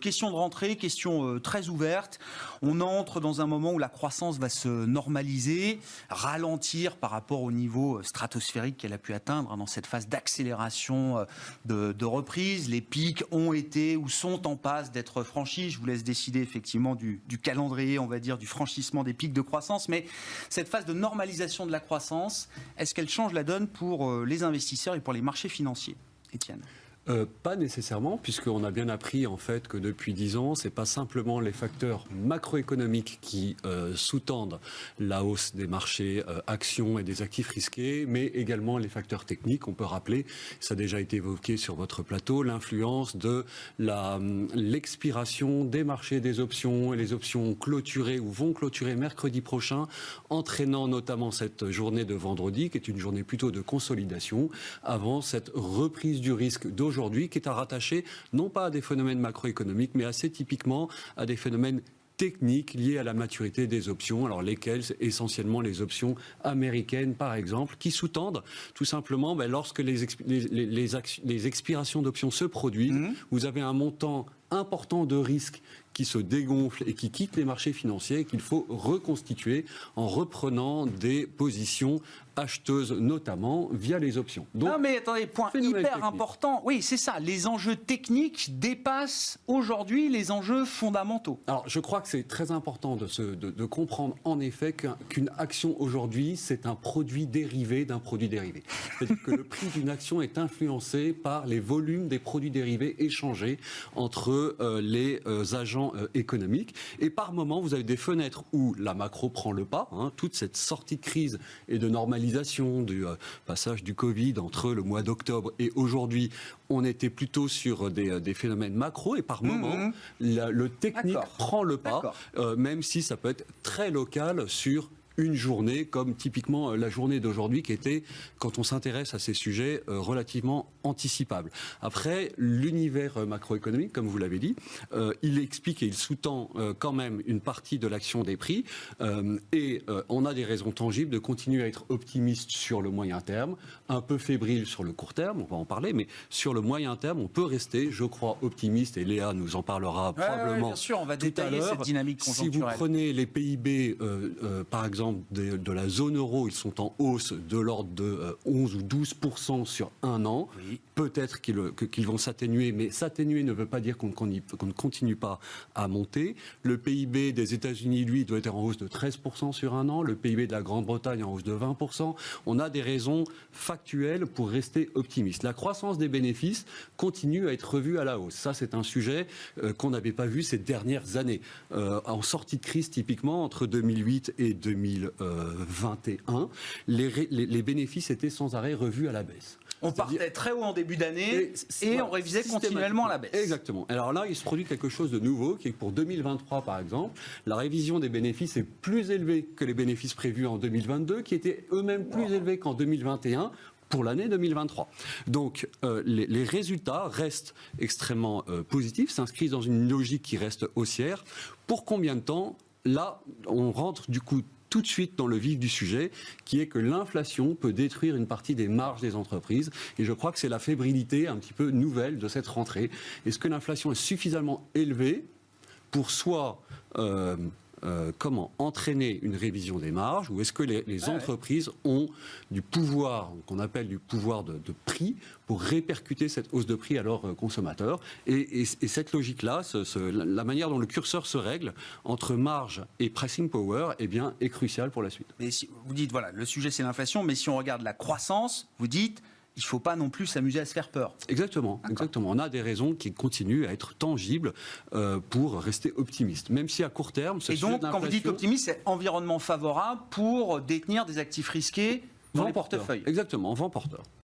Question de rentrée, question très ouverte. On entre dans un moment où la croissance va se normaliser, ralentir par rapport au niveau stratosphérique qu'elle a pu atteindre dans cette phase d'accélération de reprise. Les pics ont été ou sont en passe d'être franchis. Je vous laisse décider effectivement du calendrier, on va dire, du franchissement des pics de croissance. Mais cette phase de normalisation de la croissance, est-ce qu'elle change la donne pour les investisseurs et pour les marchés financiers, Étienne ? Pas nécessairement, puisqu'on a bien appris en fait que depuis 10 ans, c'est pas simplement les facteurs macroéconomiques qui sous-tendent la hausse des marchés actions et des actifs risqués, mais également les facteurs techniques. On peut rappeler, ça a déjà été évoqué sur votre plateau, l'influence de l'expiration des marchés des options, et les options clôturées ou vont clôturer mercredi prochain, entraînant notamment cette journée de vendredi, qui est une journée plutôt de consolidation, avant cette reprise du risque d'aujourd'hui, qui est à rattacher non pas à des phénomènes macroéconomiques, mais assez typiquement à des phénomènes techniques liées à la maturité des options, alors lesquelles essentiellement les options américaines par exemple, qui sous-tendent tout simplement lorsque les expirations d'options se produisent, vous avez un montant important de risque qui se dégonfle et qui quitte les marchés financiers et qu'il faut reconstituer en reprenant des positions acheteuses, notamment via les options. Donc, non mais attendez, point hyper important, oui c'est ça, les enjeux techniques dépassent aujourd'hui les enjeux fondamentaux. Alors je crois que c'est très important de comprendre en effet qu'une action aujourd'hui c'est un produit dérivé d'un produit dérivé. C'est-à-dire que le prix d'une action est influencé par les volumes des produits dérivés échangés entre les agents économiques, et par moment vous avez des fenêtres où la macro prend le pas, toute cette sortie de crise et de normalisation du passage du Covid entre le mois d'octobre et aujourd'hui, on était plutôt sur des phénomènes macro, et par moment le technique prend le pas, même si ça peut être très local sur une journée, comme typiquement la journée d'aujourd'hui qui était, quand on s'intéresse à ces sujets, relativement anticipable. Après, l'univers macroéconomique, comme vous l'avez dit, il explique et il sous-tend quand même une partie de l'action des prix, et on a des raisons tangibles de continuer à être optimiste sur le moyen terme, un peu fébrile sur le court terme, on va en parler, mais sur le moyen terme, on peut rester, je crois, optimiste, et Léa nous en parlera probablement bien sûr, on va tout détailler à l'heure. cette dynamique conjoncturelle. Si vous prenez les PIB, par exemple, de la zone euro, ils sont en hausse de l'ordre de 11 ou 12% sur un an. Oui. Peut-être qu'ils vont s'atténuer, mais s'atténuer ne veut pas dire qu'on ne continue pas à monter. Le PIB des États-Unis, lui, doit être en hausse de 13% sur un an. Le PIB de la Grande-Bretagne en hausse de 20%. On a des raisons factuelles pour rester optimiste. La croissance des bénéfices continue à être revue à la hausse. Ça, c'est un sujet qu'on n'avait pas vu ces dernières années. En sortie de crise, typiquement, entre 2008 et 2021, les bénéfices étaient sans arrêt revus à la baisse. On partait très haut en début d'année et on révisait continuellement à la baisse. Exactement. Alors là, il se produit quelque chose de nouveau, qui est que pour 2023, par exemple, la révision des bénéfices est plus élevée que les bénéfices prévus en 2022, qui étaient eux-mêmes plus élevés qu'en 2021. Pour l'année 2023. Donc, les résultats restent extrêmement positifs, s'inscrivent dans une logique qui reste haussière. Pour combien de temps ? Là, on rentre du coup tout de suite dans le vif du sujet, qui est que l'inflation peut détruire une partie des marges des entreprises. Et je crois que c'est la fébrilité un petit peu nouvelle de cette rentrée. Est-ce que l'inflation est suffisamment élevée pour soit entraîner une révision des marges, ou est-ce que les entreprises ont du pouvoir, qu'on appelle du pouvoir de prix, pour répercuter cette hausse de prix à leurs consommateurs. Et cette logique-là, la manière dont le curseur se règle entre marge et pricing power, est cruciale pour la suite. Mais si vous dites, voilà, le sujet c'est l'inflation, mais si on regarde la croissance, vous dites, il ne faut pas non plus s'amuser à se faire peur. Exactement. On a des raisons qui continuent à être tangibles pour rester optimiste. Même si à court terme... Et donc, quand vous dites optimiste, c'est environnement favorable pour détenir des actifs risqués dans les portefeuilles. Exactement, vent porteur.